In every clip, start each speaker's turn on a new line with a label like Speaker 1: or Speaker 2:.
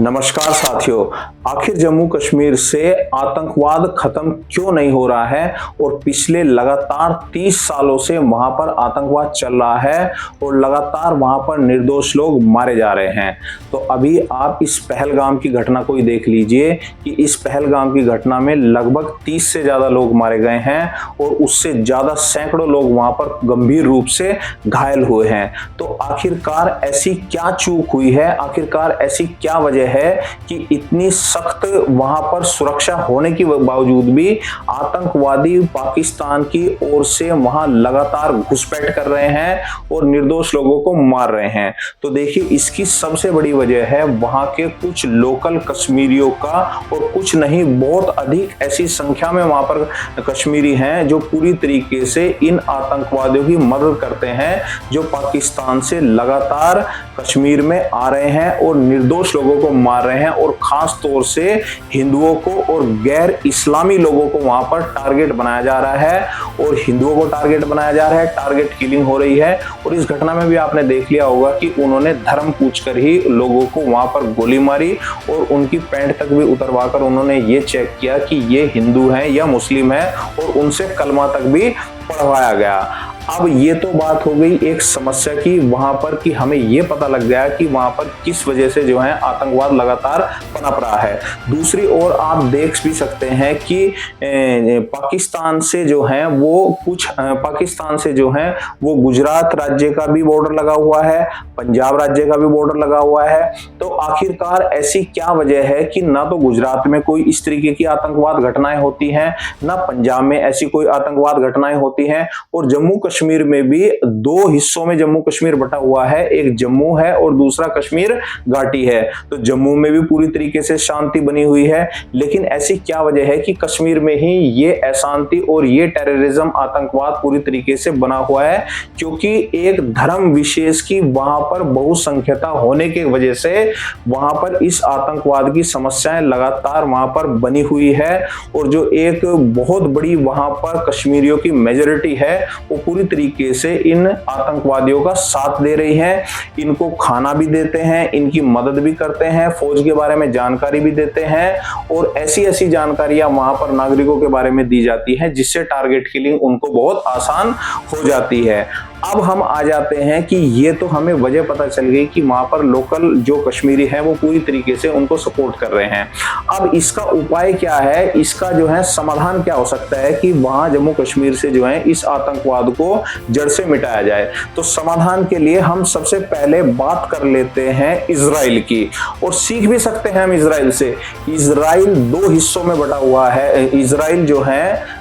Speaker 1: नमस्कार साथियों। आखिर जम्मू कश्मीर से आतंकवाद खत्म क्यों नहीं हो रहा है और पिछले लगातार 30 सालों से वहां पर आतंकवाद चल रहा है और लगातार वहां पर निर्दोष लोग मारे जा रहे हैं। तो अभी आप इस पहलगाम की घटना को ही देख लीजिए कि इस पहलगाम की घटना में लगभग 30 से ज्यादा लोग मारे गए हैं और उससे ज्यादा सैकड़ों लोग वहां पर गंभीर रूप से घायल हुए हैं। तो आखिरकार ऐसी क्या चूक हुई है, आखिरकार ऐसी क्या वजह है कि इतनी सख्त वहां पर सुरक्षा होने के बावजूद भी आतंकवादी पाकिस्तान की ओर से वहां लगातार घुसपैठ कर रहे हैं और निर्दोष लोगों को मार रहे हैं। तो देखिए, इसकी सबसे बड़ी वजह है वहां के कुछ लोकल कश्मीरियों का, और कुछ नहीं बहुत अधिक ऐसी संख्या में वहां पर कश्मीरी हैं जो पूरी तरीके से इन आतंकवादियों की मदद करते हैं जो पाकिस्तान से लगातार कश्मीर में आ रहे हैं और निर्दोष लोगों को मार रहे हैं, और खास तौर से हिंदुओं को और गैर इस्लामी लोगों को वहां पर टारगेट बनाया जा रहा है और हिंदुओं को टारगेट बनाया जा रहा है, टारगेट किलिंग हो रही है। और इस घटना में भी आपने देख लिया होगा कि उन्होंने धर्म पूछकर ही लोगों को वहां पर गोली मारी और उनकी पैंट तक भी उतरवाकर उन्होंने ये चेक किया कि ये हिंदू हैं या मुस्लिम हैं, और उनसे कलमा तक भी पढ़वाया गया। अब ये तो बात हो गई एक समस्या की वहां पर, कि हमें ये पता लग गया कि वहां पर किस वजह से जो है आतंकवाद लगातार पनप रहा है। दूसरी ओर आप देख भी सकते हैं कि पाकिस्तान से जो है वो गुजरात राज्य का भी बॉर्डर लगा हुआ है, पंजाब राज्य का भी बॉर्डर लगा हुआ है। तो आखिरकार ऐसी क्या वजह है कि ना तो गुजरात में कोई इस तरीके की आतंकवाद घटनाएं होती हैं, ना पंजाब में ऐसी कोई आतंकवाद घटनाएं होती हैं, और जम्मू कश्मीर में भी दो हिस्सों में जम्मू कश्मीर बटा हुआ है, एक जम्मू है और दूसरा कश्मीर घाटी है। तो जम्मू में भी पूरी तरीके से शांति बनी हुई है, लेकिन ऐसी क्या वजह है कि कश्मीर में ही ये अशांति और ये टेररिज्म आतंकवाद पूरी तरीके से बना हुआ है? क्योंकि एक धर्म विशेष की वहां पर बहुसंख्यता होने की वजह से वहां पर इस आतंकवाद की समस्याएं लगातार वहां पर बनी हुई है, और जो एक बहुत बड़ी वहां पर कश्मीरियों की मेजॉरिटी है वो पूरी तरीके से इन आतंकवादियों का साथ दे रही है, इनको खाना भी देते हैं, इनकी मदद भी करते हैं, फौज के बारे में जानकारी भी देते हैं, और ऐसी ऐसी जानकारियां वहां पर नागरिकों के बारे में दी जाती हैं जिससे टारगेट किलिंग उनको बहुत आसान हो जाती है। अब हम आ जाते हैं कि ये तो हमें वजह पता चल गई कि वहां पर लोकल जो कश्मीरी हैं वो पूरी तरीके से उनको सपोर्ट कर रहे हैं। अब इसका उपाय क्या है, इसका जो है समाधान क्या हो सकता है कि वहां जम्मू कश्मीर से जो है इस आतंकवाद को जड़ से मिटाया जाए? तो समाधान के लिए हम सबसे पहले बात कर लेते हैं इजराइल की, और सीख भी सकते हैं हम इजराइल से। इजराइल दो हिस्सों में बटा हुआ है।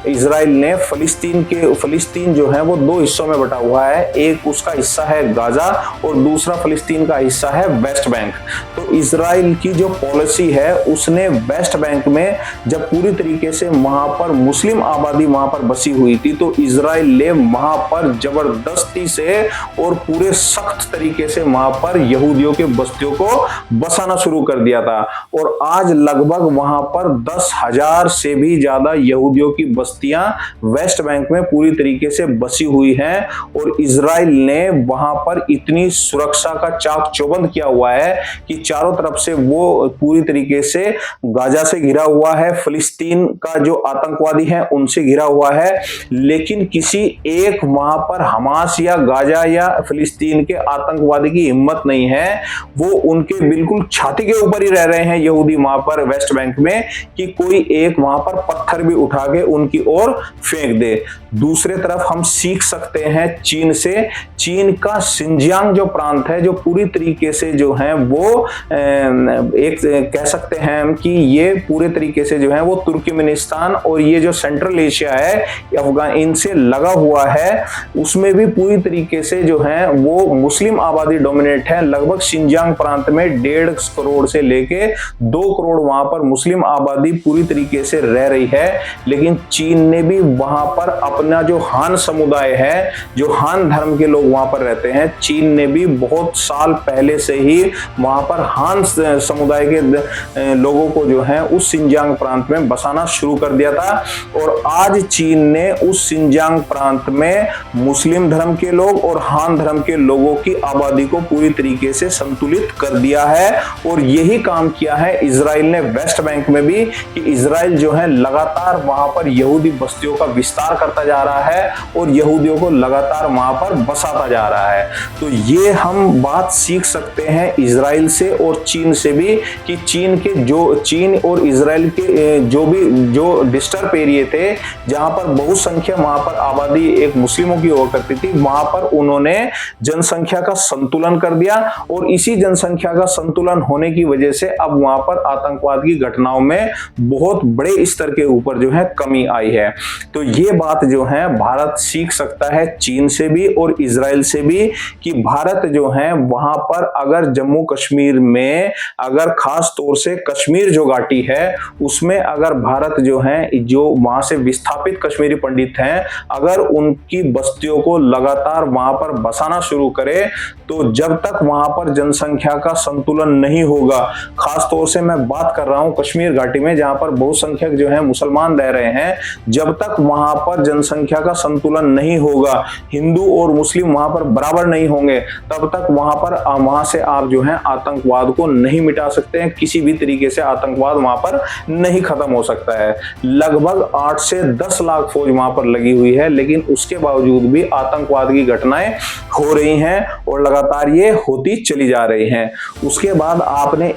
Speaker 1: इजराइल ने फिलिस्तीन जो है वो दो हिस्सों में बटा हुआ है। एक उसका हिस्सा है गाजा और दूसरा फिलिस्तीन का हिस्सा है वेस्ट बैंक। तो इजराइल की जो पॉलिसी है उसने वेस्ट बैंक में जब पूरी तरीके से वहां पर मुस्लिम आबादी वहां पर बसी हुई थी, तो इजराइल ने वहां पर जबरदस्ती से और पूरे सख्त तरीके से वहां पर यहूदियों के बस्तियों को बसाना शुरू कर दिया था, और आज लगभग वहां पर 10,000 से भी ज्यादा यहूदियों की बस्तियां वेस्ट बैंक में पूरी तरीके से बसी हुई हैं, और इजराइल ने वहां पर इतनी सुरक्षा का चाक चौबंद किया हुआ है कि चारों तरफ से वो पूरी तरीके से गाजा से घिरा हुआ है, फिलिस्तीन का जो आतंकवादी है उनसे घिरा हुआ है, लेकिन किसी एक वहां पर हमास या गाजा या फिलिस्तीन के आतंकवादी की हिम्मत नहीं है। वो उनके बिल्कुल छाती के ऊपर ही रह रहे हैं यहूदी वहां पर वेस्ट बैंक में, कि कोई एक वहां पर पत्थर भी उठा के उनकी ओर फेंक दे। दूसरे तरफ हम सीख सकते हैं चीन से। चीन का सिंजियांग जो प्रांत है, जो पूरी तरीके से जो है वो एक कह सकते हैं कि ये पूरे तरीके से जो है वो तुर्कमेनिस्तान और ये जो सेंट्रल एशिया है अफगान इनसे लगा हुआ है, उसमें भी पूरी तरीके से जो है वो मुस्लिम आबादी डोमिनेट है। लगभग सिंजियांग प्रांत में 1.5 करोड़ से लेके 2 करोड़ वहां पर मुस्लिम आबादी पूरी तरीके से रह रही है, लेकिन चीन ने भी वहां पर अपना जो हान समुदाय है, जो हान हान धर्म के लोग वहां पर रहते हैं। चीन ने भी बहुत साल पहले से ही वहां पर हान समुदाय के लोगों को जो है उस सिंजियांग प्रांत में बसाना शुरू कर दिया था और आज चीन ने उस सिंजियांग प्रांत में मुस्लिम धर्म के लोग और हान धर्म के लोगों की आबादी को पूरी तरीके से संतुलित कर दिया है। और यही काम किया है इजराइल ने वेस्ट बैंक में भी, कि इजराइल जो है लगातार वहां पर यहूदी बस्तियों का विस्तार करता जा रहा है और यहूदियों को लगातार वहां पर बसाता जा रहा है। तो ये हम बात सीख सकते हैं इजराइल से और चीन से भी, कि चीन और इजराइल के जो डिस्टर्ब एरिया थे, जहां पर बहुसंख्या वहां पर आबादी एक मुस्लिमों की हुआ करती थी, वहां पर उन्होंने जनसंख्या का संतुलन कर दिया और इसी जनसंख्या का संतुलन होने की वजह से अब वहां पर आतंकवाद की घटनाओं में बहुत बड़े स्तर के ऊपर जो है कमी आई है। तो ये बात जो है भारत सीख सकता है चीन से भी और इजराइल से भी, कि भारत जो है वहां पर अगर जम्मू कश्मीर में अगर खास तौर से कश्मीर जो घाटी है उसमें अगर भारत जो है जो वहां से विस्थापित कश्मीरी पंडित हैं अगर उनकी बस्तियों को लगातार वहां पर बसाना शुरू करे, तो जब तक वहां पर जनसंख्या का संतुलन नहीं होगा, खास तौर से मैं बात कर रहा हूं कश्मीर घाटी में जहां पर बहुसंख्यक जो है मुसलमान रह रहे हैं, जब तक वहां पर जनसंख्या का संतुलन नहीं होगा, हिंदू और मुस्लिम वहां पर बराबर नहीं होंगे, तब तक वहां से आप जो है आतंकवाद को नहीं मिटा सकते हैं। किसी भी तरीके से आतंकवाद वहां पर नहीं खत्म हो सकता है। लगभग 8 से 10 लाख फौज वहां पर लगी हुई है, लेकिन उसके बावजूद भी आतंकवाद की घटनाएं हो रही हैं और लगातार ये होती चली जा रही हैं। उसके बाद आपने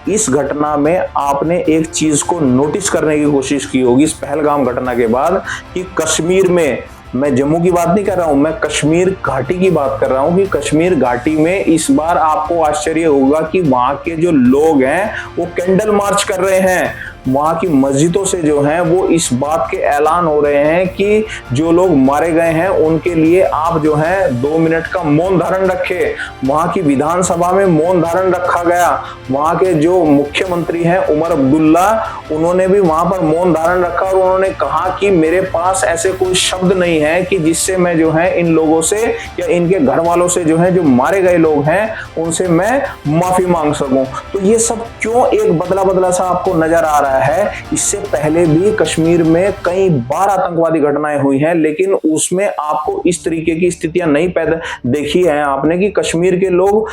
Speaker 1: इस घटना में आपने एक चीज को नोटिस करने की कोशिश की होगी इस पहलगाम घटना के बाद, कि कश्मीर में, मैं जम्मू की बात नहीं कर रहा हूं, मैं कश्मीर घाटी की बात कर रहा हूं, कि कश्मीर घाटी में इस बार आपको आश्चर्य होगा कि वहां के जो लोग हैं वो कैंडल मार्च कर रहे हैं। वहां की मस्जिदों से जो है वो इस बात के ऐलान हो रहे हैं कि जो लोग मारे गए हैं उनके लिए आप जो है 2 मिनट का मौन धारण रखे। वहां की विधानसभा में मौन धारण रखा गया। वहां के जो मुख्यमंत्री हैं उमर अब्दुल्ला, उन्होंने भी वहां पर मौन धारण रखा और उन्होंने कहा कि मेरे पास ऐसे कोई शब्द नहीं है कि जिससे मैं जो है इन लोगों से या इनके घर वालों से जो है जो मारे गए लोग हैं उनसे मैं माफी मांग सकूं। तो ये सब क्यों एक बदला सा आपको नजर आ रहा है? इससे पहले भी कश्मीर में कई बार आतंकवादी घटनाएं हुई हैं, लेकिन उसमें आपको इस तरीके की स्थितियां नहीं पैदा देखी है आपने, कि कश्मीर के लोग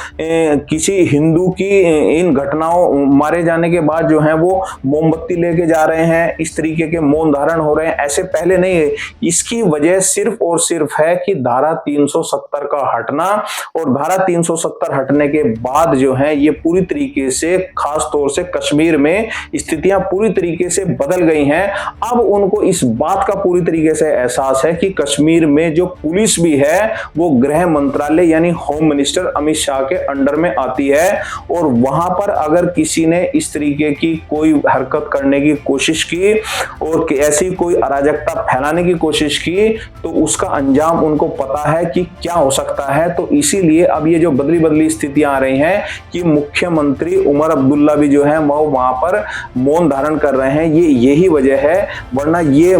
Speaker 1: किसी हिंदू की इन घटनाओं मारे जाने के बाद जो है वो मोमबत्ती लेके जा रहे हैं, इस तरीके के मौन धारण हो रहे हैं, ऐसे पहले नहीं है। इसकी वजह सिर्फ और सिर्फ है कि धारा 370 का हटना, और धारा 370 हटने के बाद जो है ये पूरी तरीके से खास तौर से कश्मीर में स्थितियां पूरी तरीके से बदल गई हैं। अब उनको इस बात का पूरी तरीके से एहसास है कि कश्मीर में जो पुलिस भी है वो गृह मंत्रालय यानी होम मिनिस्टर अमित शाह के अंडर में आती है, और वहां पर अगर किसी ने इस तरीके की कोई हरकत करने की कोशिश की और ऐसी कोई अराजकता फैलाने की कोशिश की तो उसका अंजाम उनको पता है कि क्या हो सकता है। तो इसीलिए अब ये जो बदली स्थितियां आ रही हैं कि मुख्यमंत्री उमर अब्दुल्ला भी जो है वो वहां पर मौन धारण कर रहे हैं, ये यही वजह है। वरना ये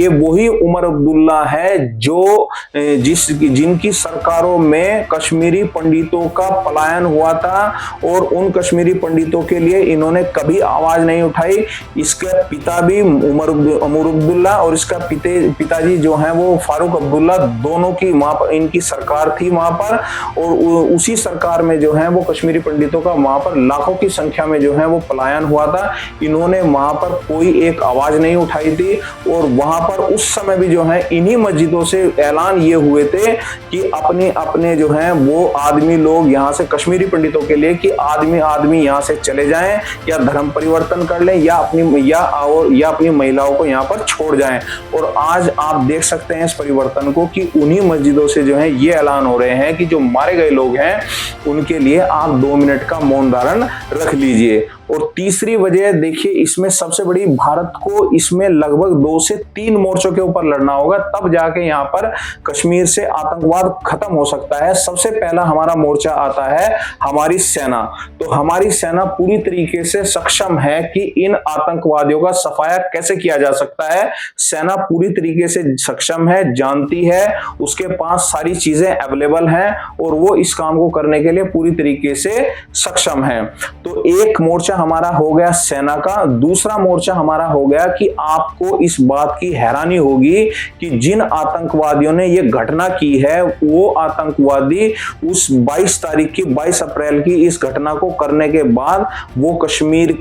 Speaker 1: वही उमर अब्दुल्ला है जो जिनकी सरकारों में कश्मीरी पंडितों का पलायन हुआ था और उन कश्मीरी पंडितों के लिए इन्होंने कभी आवाज नहीं उठाई। इसके पिता भी उमर अब्दुल्ला और इसका पिताजी जो हैं वो फारूक अब्दुल्ला, दोनों की वहां पर इनकी सरकार थी वहां पर, और उसी सरकार में जो है वो कश्मीरी पंडितों का वहां पर लाखों की संख्या में जो है वो पलायन हुआ था। इन्होंने वहां पर कोई एक आवाज नहीं उठाई थी, और वहां पर उस समय भी जो है इन्हीं मस्जिदों से ऐलान ये हुए थे कि अपने जो है वो आदमी लोग यहाँ से कश्मीरी पंडितों के लिए कि आदमी यहाँ से चले जाएं या धर्म परिवर्तन कर लें या अपनी महिलाओं को यहाँ पर छोड़ जाएं। और आज आप देख सकते हैं इस परिवर्तन को कि उन्हीं मस्जिदों से जो है ये ऐलान हो रहे हैं कि जो मारे गए लोग हैं उनके लिए आप 2 मिनट का मौन धारण रख लीजिए। और तीसरी वजह देखिए, इसमें सबसे बड़ी, भारत को इसमें लगभग 2 से 3 मोर्चों के ऊपर लड़ना होगा, तब जाके यहाँ पर कश्मीर से आतंकवाद खत्म हो सकता है। सबसे पहला हमारा मोर्चा आता है हमारी सेना। तो हमारी सेना पूरी तरीके से सक्षम है कि इन आतंकवादियों का सफाया कैसे किया जा सकता है। सेना पूरी तरीके से सक्षम है, जानती है, उसके पास सारी चीजें अवेलेबल हैं और वो इस काम को करने के लिए पूरी तरीके से सक्षम है। तो एक मोर्चा हमारा हो गया सेना का। दूसरा मोर्चा हमारा हो गया कि आपको इस बात की हैरानी होगी कि जिन आतंकवादियों ने ये घटना की है, वो आतंकवादी उस 22 अप्रैल की इस घटना को करने के बाद वो कश्मीर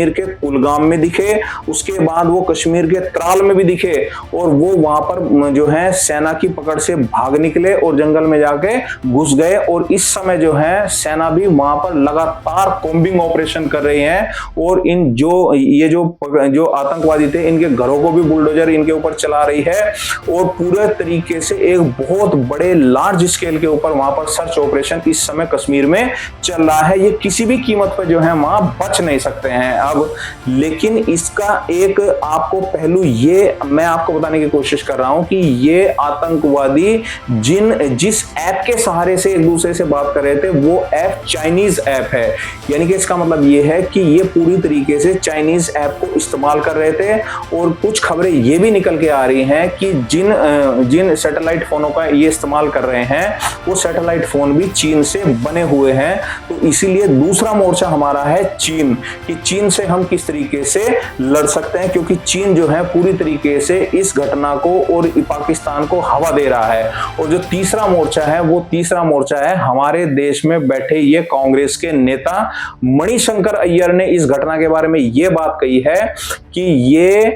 Speaker 1: के कुलगाम में दिखे, उसके बाद वो कश्मीर के त्राल में भी दिखे और वो वहां पर जो है सेना की पकड़ से भाग निकले और जंगल में जाके घुस गए। और इस समय जो है सेना भी वहां पर लगातार कॉम्बिंग ऑपरेशन कर रही है और इन जो आतंकवादी थे, इनके घरों को भी बुलडोजर इनके ऊपर चला रही है और पूरे तरीके से एक बहुत बड़े लार्ज स्केल के ऊपर वहां पर सर्च ऑपरेशन इस समय कश्मीर में चल रहा है। ये किसी भी कीमत पर जो है वहां बच नहीं सकते हैं अब। लेकिन इसका एक आपको पहलू ये मैं आपको बताने की कोशिश कर रहा हूं कि ये आतंकवादी जिस ऐप के सहारे से एक दूसरे से बात कर रहे थे, वो ऐप चाइनीज ऐप है। यानी कि इसका मतलब ये है कि ये पूरी तरीके से चाइनीज ऐप को इस्तेमाल कर रहे थे। और कुछ खबरें ये भी निकल के आ रही हैं कि जिन सैटेलाइट फोनों का ये इस्तेमाल कर रहे हैं, वो सैटेलाइट फोन भी चीन से बने हुए हैं। तो इसीलिए दूसरा मोर्चा हमारा है चीन, कि चीन से हम किस तरीके से लड़ सकते हैं, क्योंकि चीन जो है पूरी तरीके से इस घटना को और पाकिस्तान को हवा दे रहा है। और जो तीसरा मोर्चा है, वो तीसरा मोर्चा है हमारे देश में बैठे ये कांग्रेस के नेता मणिशंकर अय्यर ने इस घटना के बारे में ये बात कही है कि ये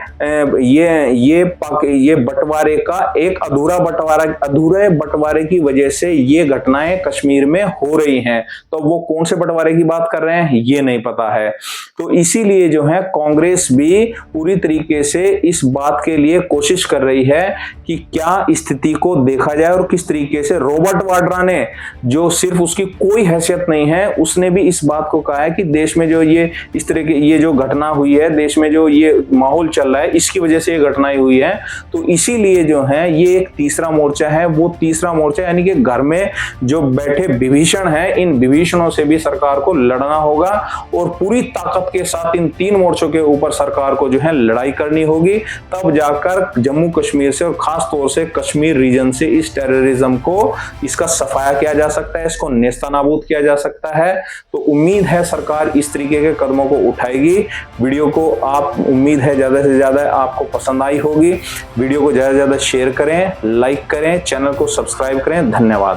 Speaker 1: बंटवारे का एक अधूरे बंटवारे की वजह से ये घटनाएं कश्मीर में हो रही हैं। तो वो कौन से बंटवारे की बात कर रहे हैं ये नहीं पता है। तो इसीलिए जो है कांग्रेस भी पूरी तरीके से इस बात के लिए कोशिश कर रही है कि क्या स्थिति को देखा जाए और किस तरीके से रॉबर्ट वाड्रा ने, जो सिर्फ उसकी कोई हैसियत नहीं है, उसने भी इस बात को कहा है कि देश में जो ये इस तरह की ये जो घटना हुई है, देश में जो ये माहौल चल रहा है, इसकी वजह से ये घटनाएं हुई है। तो इसीलिए जो है ये एक तीसरा मोर्चा है। वो तीसरा मोर्चा यानी कि घर में जो बैठे विभीषण हैं, इन विभीषणों से भी सरकार को लड़ना होगा और पूरी ताकत के साथ इन 3 मोर्चों के ऊपर सरकार को जो है लड़ाई करनी होगी। तब जाकर जम्मू कश्मीर से और खास तौर से कश्मीर रीजन से इस टेररिज्म को, इसका सफाया किया जा सकता है, इसको नेस्तनाबूद किया जा सकता है। तो उम्मीद है सरकार इस तरीके के कदमों को उठाएगी। वीडियो को आप, उम्मीद है ज्यादा से ज्यादा आपको पसंद आई होगी। वीडियो को ज्यादा से ज्यादा शेयर करें, लाइक करें, चैनल को सब्सक्राइब करें। धन्यवाद।